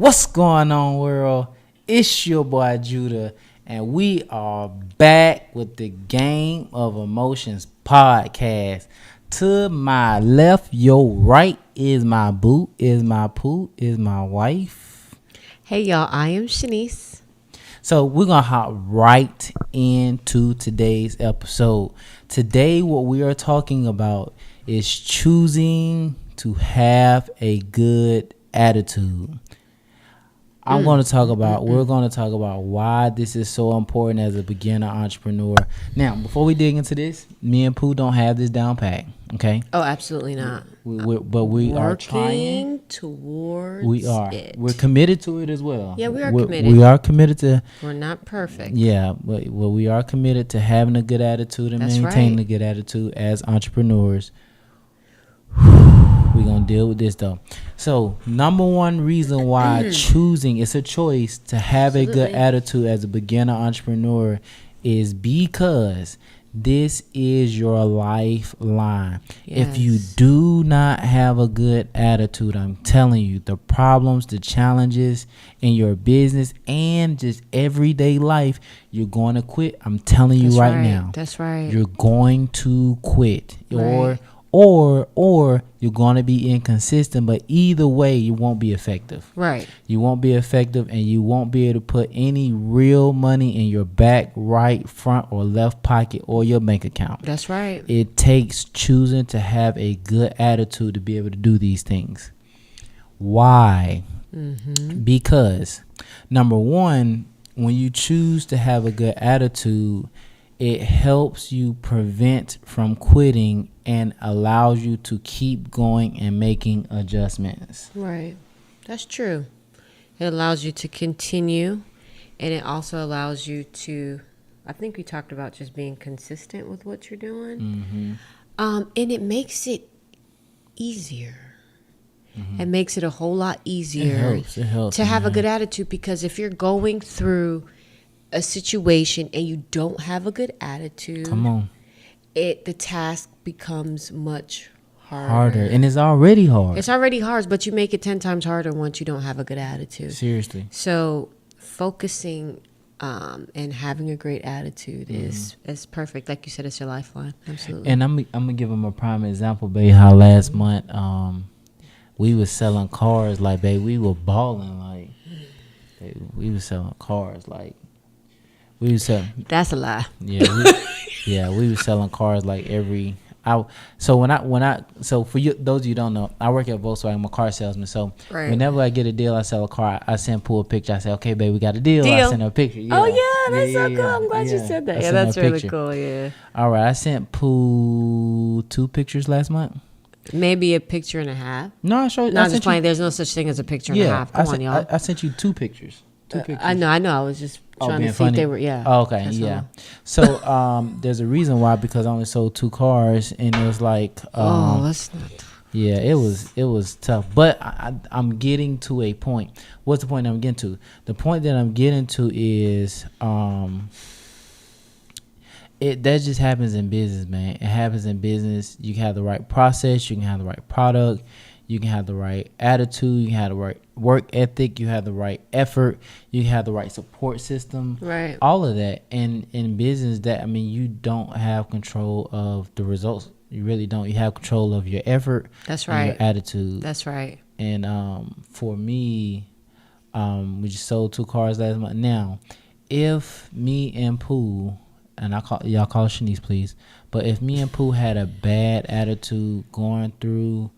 What's going on, world? It's your boy Judah, and we are back with the Game of Emotions podcast. To my left, your right is my boo, is my poo, is my wife. Hey y'all, I am Shanice. So we're gonna hop right into today's episode. Today, what we are talking about is choosing to have a good attitude. We're going to talk about why this is so important as a beginner entrepreneur. Now, before we dig into this, me and Pooh don't have this down pat, okay? Oh, absolutely not. But we are trying towards it. We're committed to it as well. Yeah, we are committed. We are committed to. We're not perfect. Yeah, but we are committed to having a good attitude and maintaining a good attitude as entrepreneurs. We're going to deal with this, though. So, number one reason why choosing, it's a choice to have a good attitude as a beginner entrepreneur is because this is your lifeline. Yes. If you do not have a good attitude, I'm telling you, the problems, the challenges in your business and just everyday life, you're going to quit. I'm telling you right now. That's right. You're going to quit. Right. Or you're going to be inconsistent, but either way, you won't be effective. Right. You won't be effective, and you won't be able to put any real money in your back, right, front, or left pocket or your bank account. That's right. It takes choosing to have a good attitude to be able to do these things. Why? Because, number one, when you choose to have a good attitude, it helps you prevent from quitting and allows you to keep going and making adjustments. Right. That's true. It allows you to continue, and it also allows you to, I think we talked about just being consistent with what you're doing. And it makes it easier. It makes it a whole lot easier It helps, to have a good attitude, because if you're going through a situation and you don't have a good attitude, Come on. the task becomes much Harder. And it's already hard. It's already hard, but you make it 10 times harder once you don't have a good attitude. Seriously. So focusing and having a great attitude is perfect. Like you said, it's your lifeline. Absolutely. And I'm gonna give them a prime example, babe. How last month we was selling cars, like, babe, we were balling, like, babe, we was selling cars, like, we was selling. That's a lie. Yeah, we was selling cars like every. So for you, those of you who don't know, I work at Volkswagen. I'm a car salesman. So whenever I get a deal, I sell a car. I send Pooh a picture. I say, "Okay, babe, we got a deal." I send her a picture. Yeah. Oh yeah, that's so cool. I'm glad you said that. Yeah, that's really cool. Yeah. All right, I sent Pooh 2 pictures last month. Maybe a picture and a half. No, I showed. No, just playing. There's no such thing as a picture and a half. Come on, y'all. I sent you 2 pictures. 2 pictures. I know. I was just trying to see if they were. Yeah. Oh, okay. Yeah. So there's a reason why, because I only sold 2 cars, and it was like. That's not. Yeah, it was tough, but I'm getting to a point. What's the point I'm getting to? The point that I'm getting to is that just happens in business, man. It happens in business. You can have the right process, you can have the right product, you can have the right attitude, you can have the right work ethic, you have the right effort, you have the right support system, right? All of that. And in business, you don't have control of the results. You really don't. You have control of your effort. That's right. And your attitude. That's right. And for me, we just sold 2 cars last month. Now, if me and Pooh, and y'all call her Shanice, please. But if me and Pooh had a bad attitude going through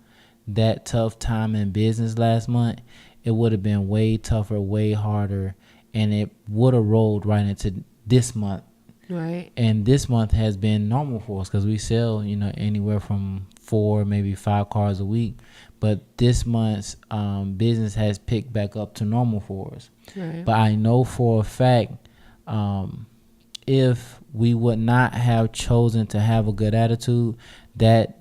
that tough time in business last month, it would have been way tougher, way harder, and it would have rolled right into this month. Right. And this month has been normal for us because we sell, anywhere from 4, maybe 5 cars a week. But this month's business has picked back up to normal for us. Right. But I know for a fact, if we would not have chosen to have a good attitude, that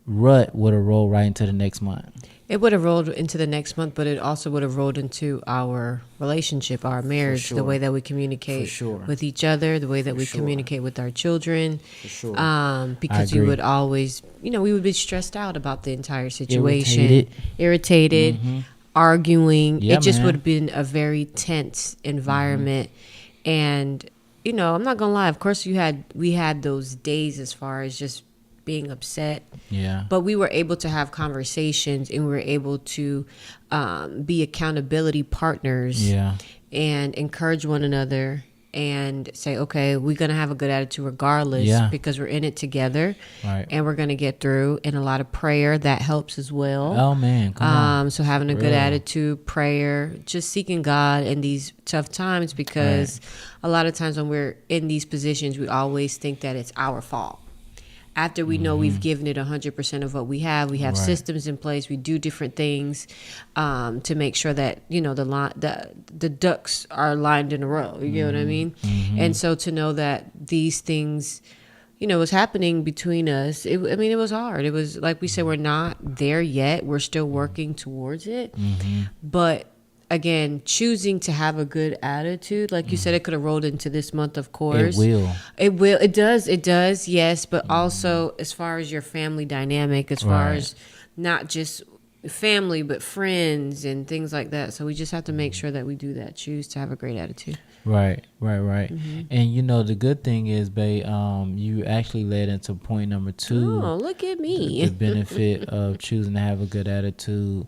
rut would have rolled right into the next month. It would have rolled into the next month, but it also would have rolled into our relationship, our marriage, the way that we communicate with each other, the way that we communicate with our children. Because you would always, we would be stressed out about the entire situation, irritated. arguing. Yeah, It just man. would have been a very tense environment. And, you know, I'm not going to lie. Of course, we had those days as far as just being upset. Yeah. But we were able to have conversations, and we were able to be accountability partners. Yeah. And encourage one another and say, okay, we're going to have a good attitude regardless, Yeah. because we're in it together, Right. and we're going to get through. And a lot of prayer that helps as well. Oh man, come on. So having a good Real. attitude, prayer, just seeking God in these tough times, because a lot of times when we're in these positions, we always think that it's our fault. After we know we've given it 100% of what we have Right. systems in place. We do different things to make sure that, you know, the ducks are lined in a row. You know what I mean? And so to know that these things, you know, was happening between us, it was hard. It was, like we said, we're not there yet. We're still working towards it. But again, choosing to have a good attitude, like you said, it could have rolled into this month, of course. It will. It does, yes. But also, as far as your family dynamic, as far Right. as not just family, but friends and things like that. So we just have to make sure that we do that. Choose to have a great attitude. Right. And you know, the good thing is, babe, you actually led into point number 2. Oh, look at me. The benefit of choosing to have a good attitude.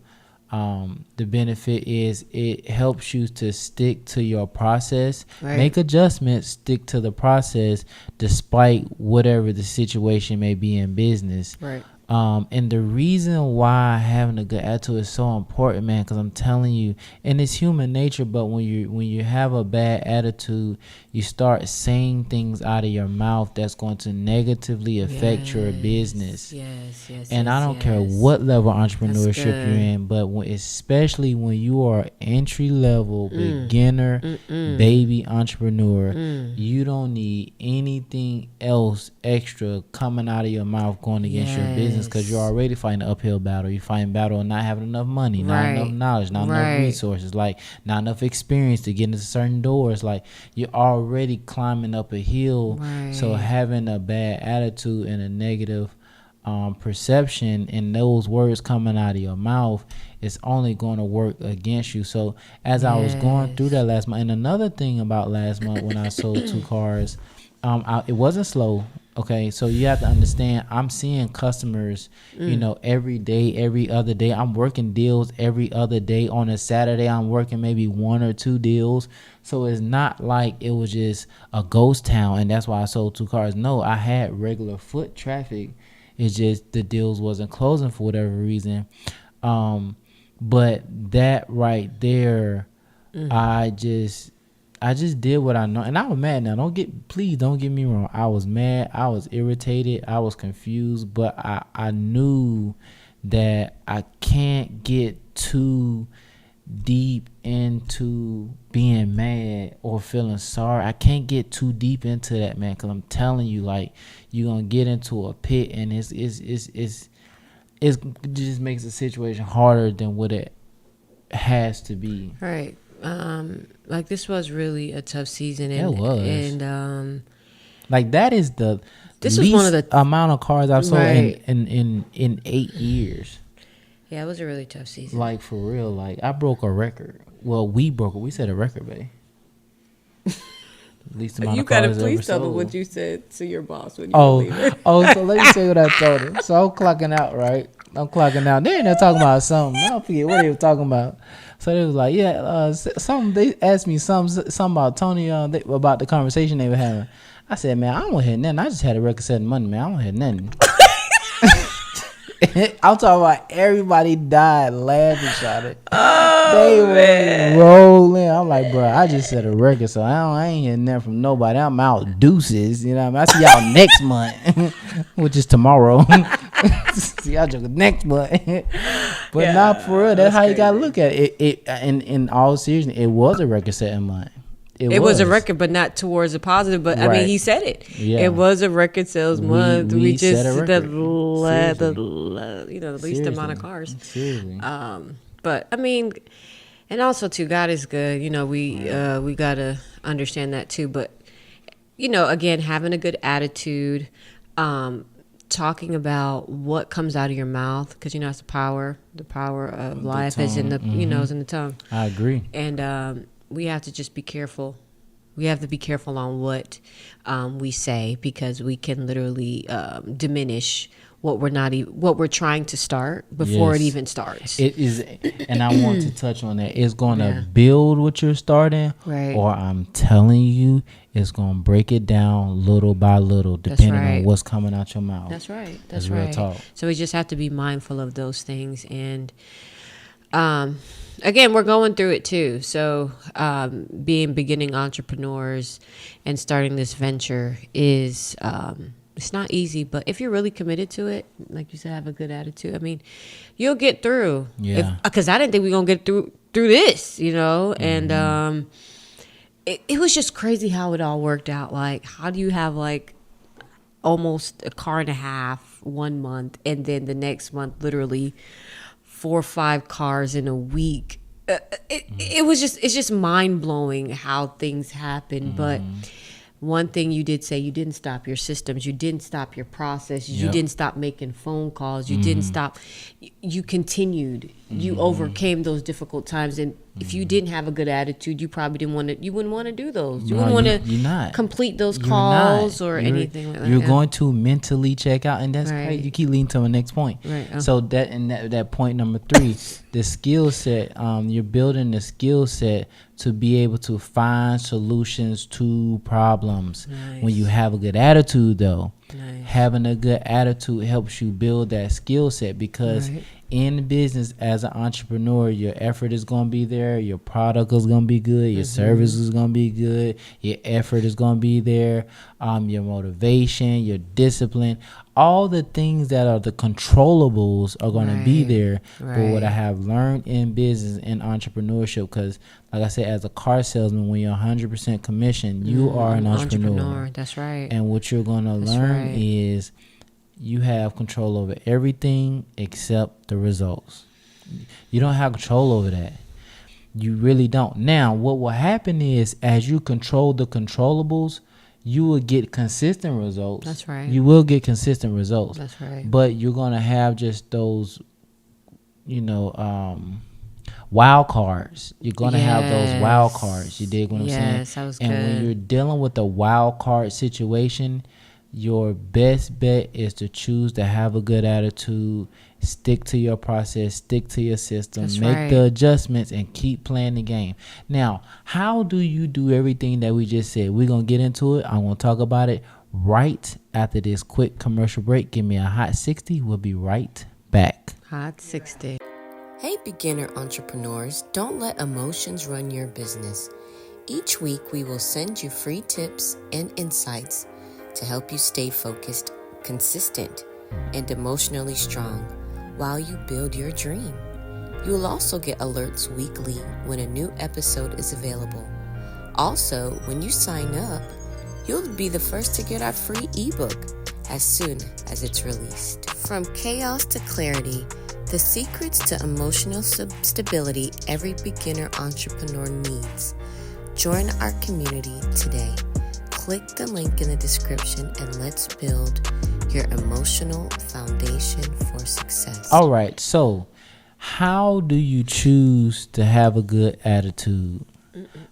The benefit is it helps you to stick to your process, Right. make adjustments, stick to the process despite whatever the situation may be in business. Right. And the reason why having a good attitude is so important, man, because I'm telling you, and it's human nature, but when you have a bad attitude, you start saying things out of your mouth that's going to negatively affect your business. Yes. And I don't care what level of entrepreneurship you're in, but especially when you are entry level, beginner, baby entrepreneur, you don't need anything else extra coming out of your mouth going against your business, because you're already fighting an uphill battle. You're fighting battle of not having enough money, not enough knowledge, not enough resources, like not enough experience to get into certain doors. Like you're already climbing up a hill. So having a bad attitude and a negative perception and those words coming out of your mouth is only going to work against you. So as I was going through that last month, and another thing about last month when I sold 2 cars, it wasn't slow. Okay, so you have to understand, I'm seeing customers, you know, every day, every other day. I'm working deals every other day. On a Saturday, I'm working maybe 1 or 2 deals. So it's not like it was just a ghost town, and that's why I sold 2 cars. No, I had regular foot traffic. It's just the deals wasn't closing for whatever reason. But that right there, I just did what I know, and I was mad. Now, please don't get me wrong. I was mad. I was irritated. I was confused. But I knew that I can't get too deep into being mad or feeling sorry. I can't get too deep into that, man, because I'm telling you, like, you're gonna get into a pit, and it just makes the situation harder than what it has to be. Right. Like this was really a tough season. And, It was. And like that is the this least was one of the amount of cars I've sold Right. in 8 years. Yeah, it was a really tough season. Like for real. Like I broke a record. Well, we set a record, babe. Least amount of cars ever sold. you said to your boss when So let me tell you what I told him. So I'm clocking out, right? They're talking about something. I don't forget what they were talking about. So they was like, they asked me something about Tony, about the conversation they were having. I said, man, I don't hear nothing. I just had a record setting money, man. I don't hear nothing. I'm talking about everybody died laughing, shot it. They were rolling. I'm like, bro, I just set a record, so I ain't hearing nothing from nobody. I'm out deuces, you know what I mean? I see y'all next month, which is tomorrow. See y'all joking next month. But not for real. That's how you gotta look at it. In all seriousness, it was a record setting month. It was a record, but not towards a positive. But I mean, he said it. Yeah. It was a record sales month. We just set a record. The least amount of cars. Seriously. But I mean, and also too, God is good. You know, we gotta understand that too. But you know, again, having a good attitude, talking about what comes out of your mouth, because it's the power of life is in the is in the tongue. I agree. And we have to just be careful. We have to be careful on what we say, because we can literally diminish what we're trying to start before it even starts. It is, and I want to touch on that. It's going to build what you're starting, right? Or I'm telling you, it's going to break it down little by little, depending on what's coming out your mouth. That's right. That's real talk. So we just have to be mindful of those things. And again, we're going through it too. So being beginning entrepreneurs and starting this venture is it's not easy, but if you're really committed to it, like you said, have a good attitude. I mean, you'll get through. Yeah. Because I didn't think we were gonna get through this, And it was just crazy how it all worked out. Like, how do you have like almost a car and a half 1 month, and then the next month, literally 4 or 5 cars in a week? It's just mind blowing how things happen, but. One thing you did say, you didn't stop your systems. You didn't stop your process. You didn't stop making phone calls. You didn't stop. You continued. You overcame those difficult times. And if you didn't have a good attitude, you probably didn't want to. You wouldn't want to do those. You wouldn't want to complete those calls or anything like that. You're going to mentally check out, and that's great. You keep leading to the next point. Right. So that point number 3, the skill set. You're building the skill set to be able to find solutions to problems. Nice. When you have a good attitude, though, nice. Having a good attitude helps you build that skill set, because in business as an entrepreneur, your effort is going to be there, your product is going to be good, your service is going to be good, your effort is going to be there, your motivation, your discipline, all the things that are the controllables are going to be there. But what I have learned in business and entrepreneurship, because like I said, as a car salesman, when you're 100% commission, you are an entrepreneur. That's right. And what you're going to learn is you have control over everything except the results. You don't have control over that. You really don't. Now, what will happen is, as you control the controllables, you will get consistent results. That's right. You will get consistent results. That's right. But you're going to have just those, wild cards. You're going to have those wild cards. You dig what I'm saying? Yes, that was good. And when you're dealing with a wild card situation, your best bet is to choose to have a good attitude, stick to your process, stick to your system, make the adjustments, and keep playing the game. Now, how do you do everything that we just said? We're going to get into it. I'm going to talk about it right after this quick commercial break. Give me a hot 60. We'll be right back. Hot 60. Hey, beginner entrepreneurs, don't let emotions run your business. Each week, we will send you free tips and insights to help you stay focused, consistent, and emotionally strong while you build your dream. You will also get alerts weekly when a new episode is available. Also, when you sign up, you'll be the first to get our free ebook as soon as it's released. From chaos to clarity, the secrets to emotional stability every beginner entrepreneur needs. Join our community today. Click the link in the description and let's build your emotional foundation for success. All right, so how do you choose to have a good attitude?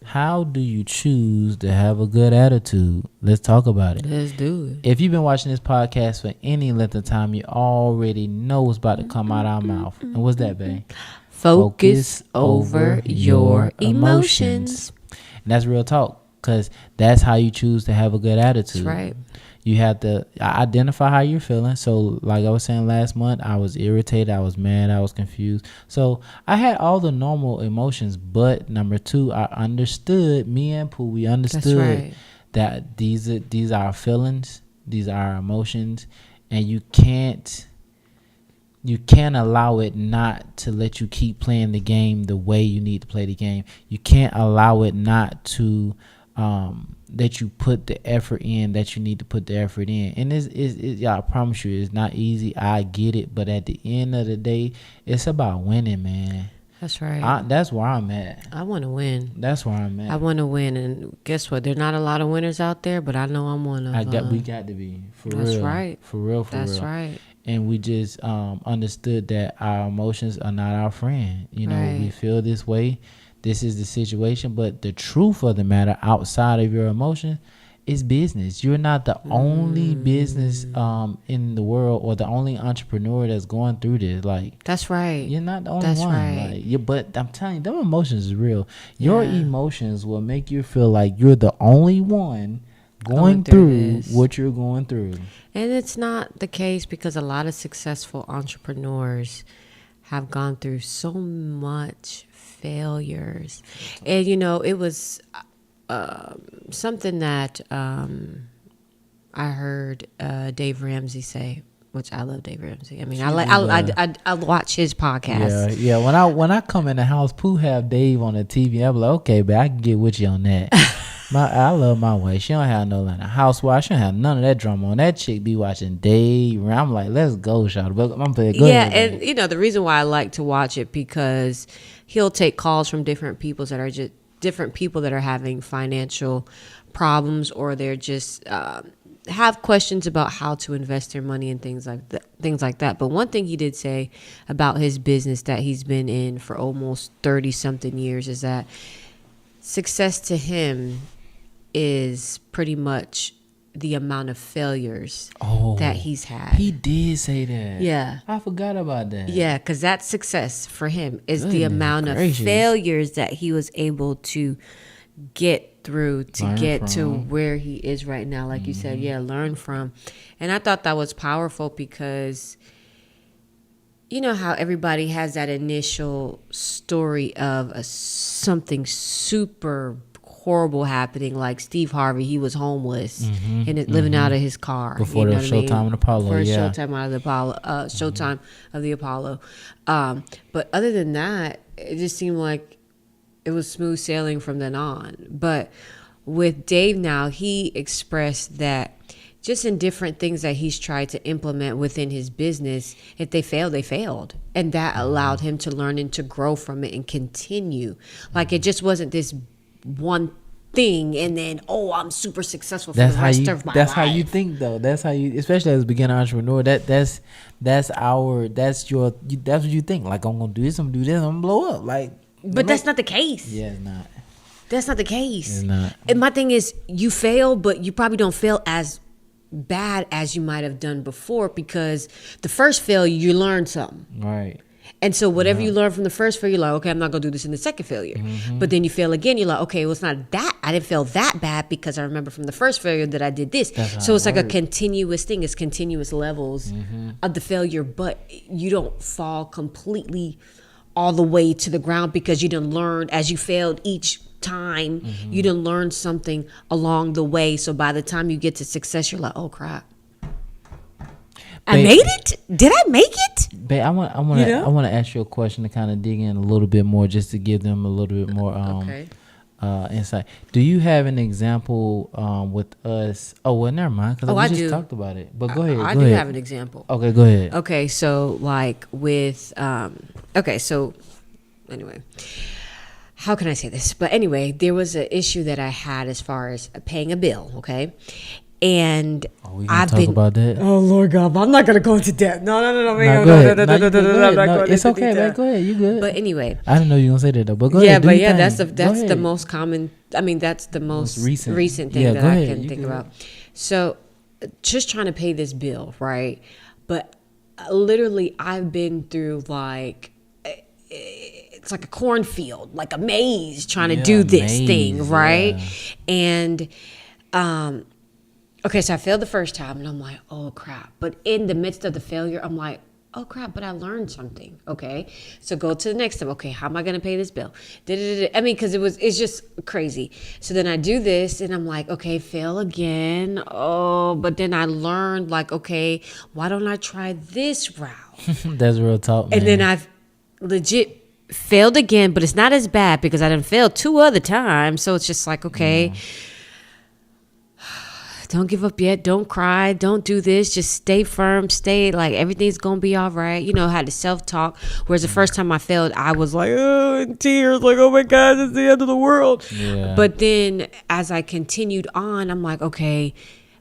How do you choose to have a good attitude? Let's talk about it. Let's do it. If you've been watching this podcast for any length of time, you already know what's about to come out of our mouth. And what's that, babe? Focus over your emotions. And that's real talk, because that's how you choose to have a good attitude. That's right. You have to identify how you're feeling. So like I was saying last month, I was irritated, I was mad, I was confused. So I had all the normal emotions. But number 2, I understood, me and Pooh, we understood that these are our feelings, these are our emotions, and you can't allow it not to let you keep playing the game the way you need to play the game. You can't allow it not to that you put the effort in that you need to put the effort in. And I promise you, it's not easy. I get it. But at the end of the day, it's about winning, man. That's right. That's where I'm at. I want to win. That's where I'm at. I want to win, and guess what? There's not a lot of winners out there, but I know I'm one of them. We got to be for That's real. right. For real. That's right. And we just understood that our emotions are not our friend. You know, Right. we feel this way. This is the situation, but the truth of the matter, outside of your emotion, is business. You're not the only business in the world, or the only entrepreneur that's going through this. Like, That's right. you're not the only That's one. right. Like, but I'm telling you, them emotions is real. Your emotions will make you feel like you're the only one going through this. what you're going through. And it's not the case, because a lot of successful entrepreneurs have gone through so much failures. And, you know, it was something that I heard Dave Ramsey say, which I love Dave Ramsey. I mean, I watch his podcast. Yeah. When I come in the house, Pooh have Dave on the TV. I'm like, okay, but I can get with you on that. I love my wife. She don't have no housewife. She don't have none of that drama on. That chick be watching Dave. I'm like, let's go, shawty. But I'm playing. Go ahead. And you know the reason why I like to watch it, because he'll take calls from different people that are having financial problems, or they're just have questions about how to invest their money and things like that. But one thing he did say about his business that he's been in for almost 30 something years is that success to him is pretty much the amount of failures that he's had. He did say that. Yeah. I forgot about that. Yeah, because that's success for him, is the amount of failures that he was able to get through to get to where he is right now. Like you said, learn from. And I thought that was powerful, because you know how everybody has that initial story of something super horrible happening, like Steve Harvey. He was homeless and living out of his car before the Showtime of Apollo. Showtime of the Apollo. But other than that, it just seemed like it was smooth sailing from then on. But with Dave now, he expressed that just in different things that he's tried to implement within his business, if they failed, they failed. And that allowed him to learn and to grow from it and continue. Like, it just wasn't this one thing and then, I'm super successful for the rest of my life. That's how you think, though. That's how you, especially as a beginner entrepreneur, that's what you think. Like, I'm gonna do this, I'm gonna blow up. Like, but that's not the case. Yeah, it's not. That's not the case. It's not. And my thing is, you fail, but you probably don't fail as bad as you might have done before, because the first failure, you learned something. Right. And so whatever you learn from the first failure, you're like, okay, I'm not going to do this in the second failure. But then you fail again. You're like, okay, well, it's not that. I didn't fail that bad, because I remember from the first failure that I did this. So it's like a continuous thing. It's continuous levels of the failure, but you don't fall completely all the way to the ground, because you didn't learn as you failed each time. You didn't learn something along the way. So by the time you get to success, you're like, oh crap, I made it. Did I make it? Babe, I want to ask you a question to kind of dig in a little bit more, just to give them a little bit more insight. Do you have an example with us? Oh, well, never mind, because we just talked about it. But go ahead. I do have an example. Okay, go ahead. Okay, so like with so anyway, how can I say this? But anyway, there was an issue that I had as far as paying a bill. Okay. And I've been about that. Oh Lord God, I'm not gonna go into debt. No. It's okay, man. Go ahead. You good? But anyway, I didn't know you were gonna say that though. But go ahead. That's the most common. I mean, that's the most recent thing that I can think about. So, just trying to pay this bill, right? But literally, I've been through like, it's like a cornfield, like a maze, trying to do this thing, right? And okay, so I failed the first time, and I'm like, oh, crap. But in the midst of the failure, I'm like, oh, crap, but I learned something, okay? So go to the next step. Okay, how am I going to pay this bill? I mean, because it's just crazy. So then I do this, and I'm like, okay, fail again. Oh, but then I learned, like, okay, why don't I try this route? That's real talk, man. And then I've legit failed again, but it's not as bad because I done failed 2 other times. So it's just like, okay, don't give up yet. Don't cry. Don't do this. Just stay firm. Stay like everything's going to be all right. You know, had to self-talk. Whereas the first time I failed, I was like, oh, in tears. Like, oh my God, it's the end of the world. Yeah. But then as I continued on, I'm like, okay,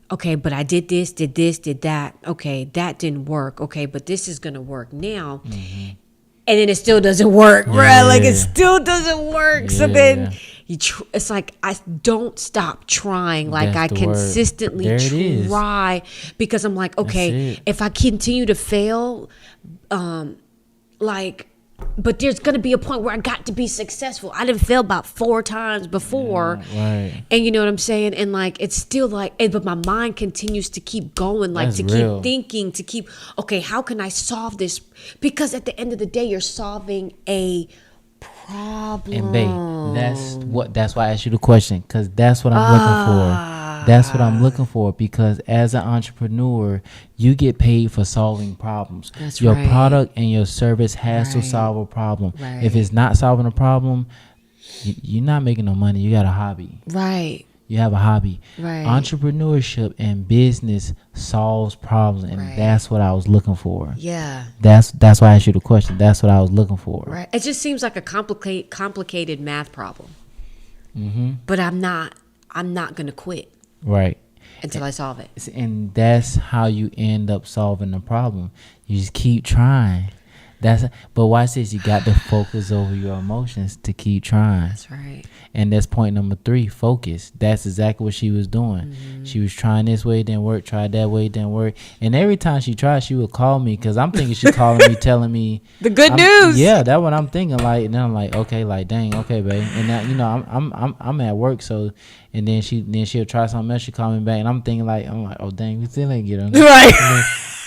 but I did this, did that. Okay, that didn't work. Okay, but this is going to work now. Mm-hmm. And then it still doesn't work, right? Like it still doesn't work. So then it's like I don't stop trying. Like I consistently try because I'm like, okay, if I continue to fail, but there's going to be a point where I got to be successful. I didn't fail about 4 times before. Yeah, right. And you know what I'm saying? And like, it's still like, but my mind continues to keep going, like keep thinking, to keep, okay, how can I solve this? Because at the end of the day, you're solving a problem. And babe, that's why I asked you the question, because that's what I'm looking for. That's what I'm looking for, because as an entrepreneur, you get paid for solving problems. That's your right. product and your service has to solve a problem. Right. If it's not solving a problem, you're not making no money. You got a hobby. Right. You have a hobby. Right. Entrepreneurship and business solves problems, and that's what I was looking for. Yeah. That's why I asked you the question. That's what I was looking for. Right. It just seems like a complicated math problem. Mm-hmm. But I'm not going to quit. Right. Until I solve it. And that's how you end up solving the problem. You just keep trying. But watch this. You got to focus over your emotions to keep trying. That's right. And that's point number 3, focus. That's exactly what she was doing. Mm-hmm. She was trying this way, it didn't work. Tried that way, it didn't work. And every time she tried, she would call me, because I'm thinking she calling me, telling me the good news. Yeah, that's what I'm thinking. Like, and then I'm like, okay, like, dang, okay, babe. And now, you know, I'm at work, so. And then she'll try something else. She call me back, and I'm thinking like, oh dang, we still ain't get her. Right.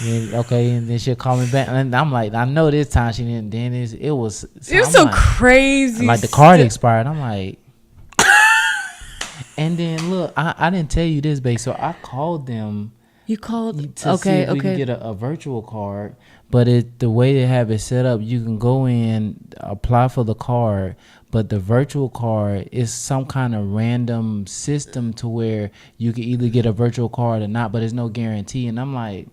And then she'll call me back, and I'm like, I know this time she didn't. Then it was so like, crazy. Like the card expired. I'm like, and then look, I didn't tell you this, babe. So I called them. You called to see if we can get a virtual card, but the way they have it set up, you can go in, apply for the card. But the virtual card is some kind of random system to where you can either get a virtual card or not, but there's no guarantee. And I'm like,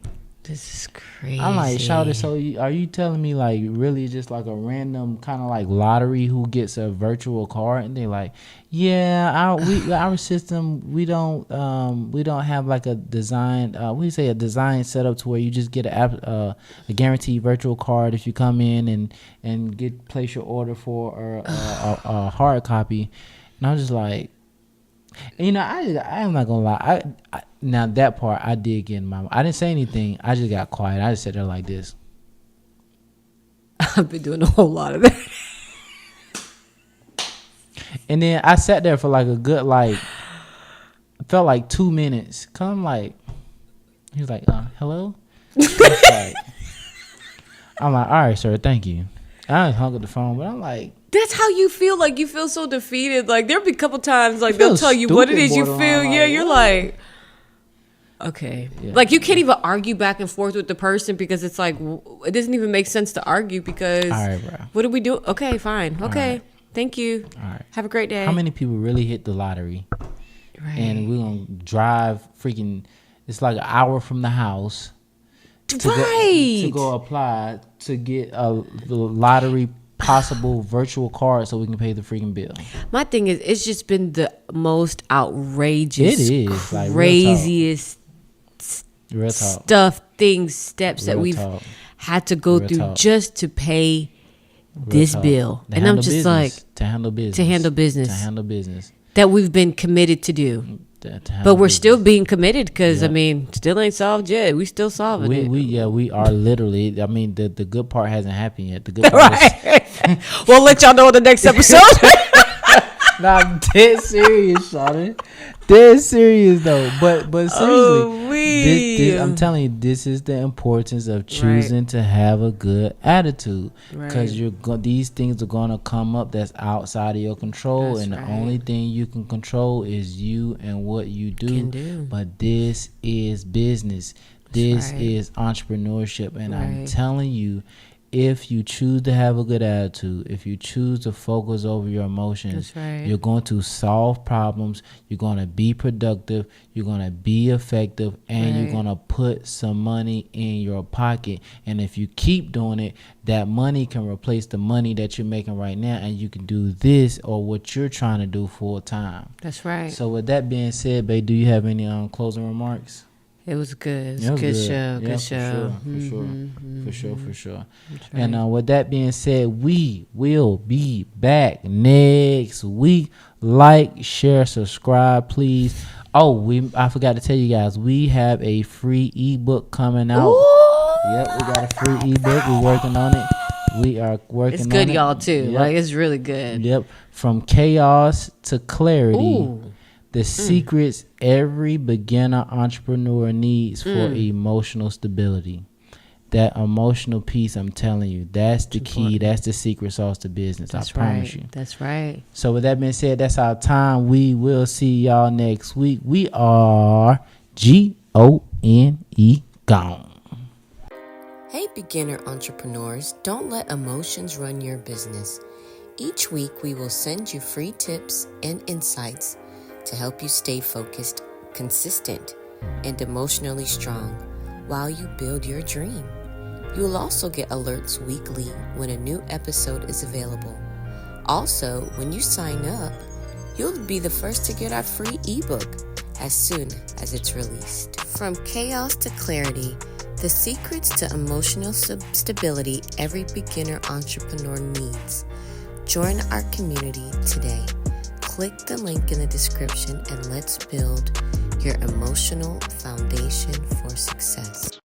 this is crazy. I'm like, Shawty, so are you telling me like really just like a random kind of like lottery who gets a virtual card? And they're like, yeah, our system, we don't have like a design, a design setup to where you just get a guaranteed virtual card if you come in and place your order for a hard copy. And I was just like, you know, I am not gonna lie. I now that part I did get in my. I didn't say anything. I just got quiet. I just sat there like this. I've been doing a whole lot of that. And then I sat there for like a good felt like 2 minutes. Cause I'm like, he was like, hello. I'm like, all right, sir, thank you. I hung up the phone, but I'm like. That's how you feel. Like you feel so defeated. Like there'll be a couple times like they'll tell you what it is you feel. Yeah, you're like, okay. Yeah. Like you can't even argue back and forth with the person because it's like it doesn't even make sense to argue because all right, bro. What do we do? Okay, fine. Okay, right. Thank you. All right. Have a great day. How many people really hit the lottery? Right. And we're gonna drive freaking. It's like an hour from the house. To go apply to get the lottery possible virtual card so we can pay the freaking bill. My thing is, it's just been the most outrageous, craziest steps that we've had to go through just to pay this bill. And I'm just like, to handle business that we've been committed to do. But we're still being committed because, I mean, still ain't solved yet. We still solving it. We are literally. I mean, the good part hasn't happened yet. The good part We'll let y'all know in the next episode. Nah, I'm dead serious, Shawty. Dead serious, though. But seriously, this, I'm telling you, this is the importance of choosing to have a good attitude. Because these things are going to come up that's outside of your control. The only thing you can control is you and what you do. But this is business. This is entrepreneurship. And I'm telling you, if you choose to have a good attitude, if you choose to focus over your emotions, That's right. you're going to solve problems, you're going to be productive, you're going to be effective, and you're going to put some money in your pocket. And if you keep doing it, that money can replace the money that you're making right now, and you can do this or what you're trying to do full time. That's right. So with that being said, babe, do you have any closing remarks? It was good. It was a good show. Yeah, Good show. For sure. Right. And with that being said, we will be back next week. Like, share, subscribe, please. Oh, I forgot to tell you guys, we have a free ebook coming out. Ooh. Yep, we got a free ebook. We're working on it. We are working on it. It's good, y'all, too. Yep. Like, it's really good. Yep. From chaos to clarity. Ooh. The secrets every beginner entrepreneur needs for emotional stability. That emotional piece, I'm telling you, that's the key. That's the secret sauce to business. I promise you. That's right. So with that being said, that's our time. We will see y'all next week. We are GONE gone. Hey, beginner entrepreneurs, don't let emotions run your business. Each week, we will send you free tips and insights to help you stay focused, consistent, and emotionally strong while you build your dream. You will also get alerts weekly when a new episode is available. Also, when you sign up, you'll be the first to get our free ebook as soon as it's released. From chaos to clarity, the secrets to emotional stability every beginner entrepreneur needs. Join our community today. Click the link in the description and let's build your emotional foundation for success.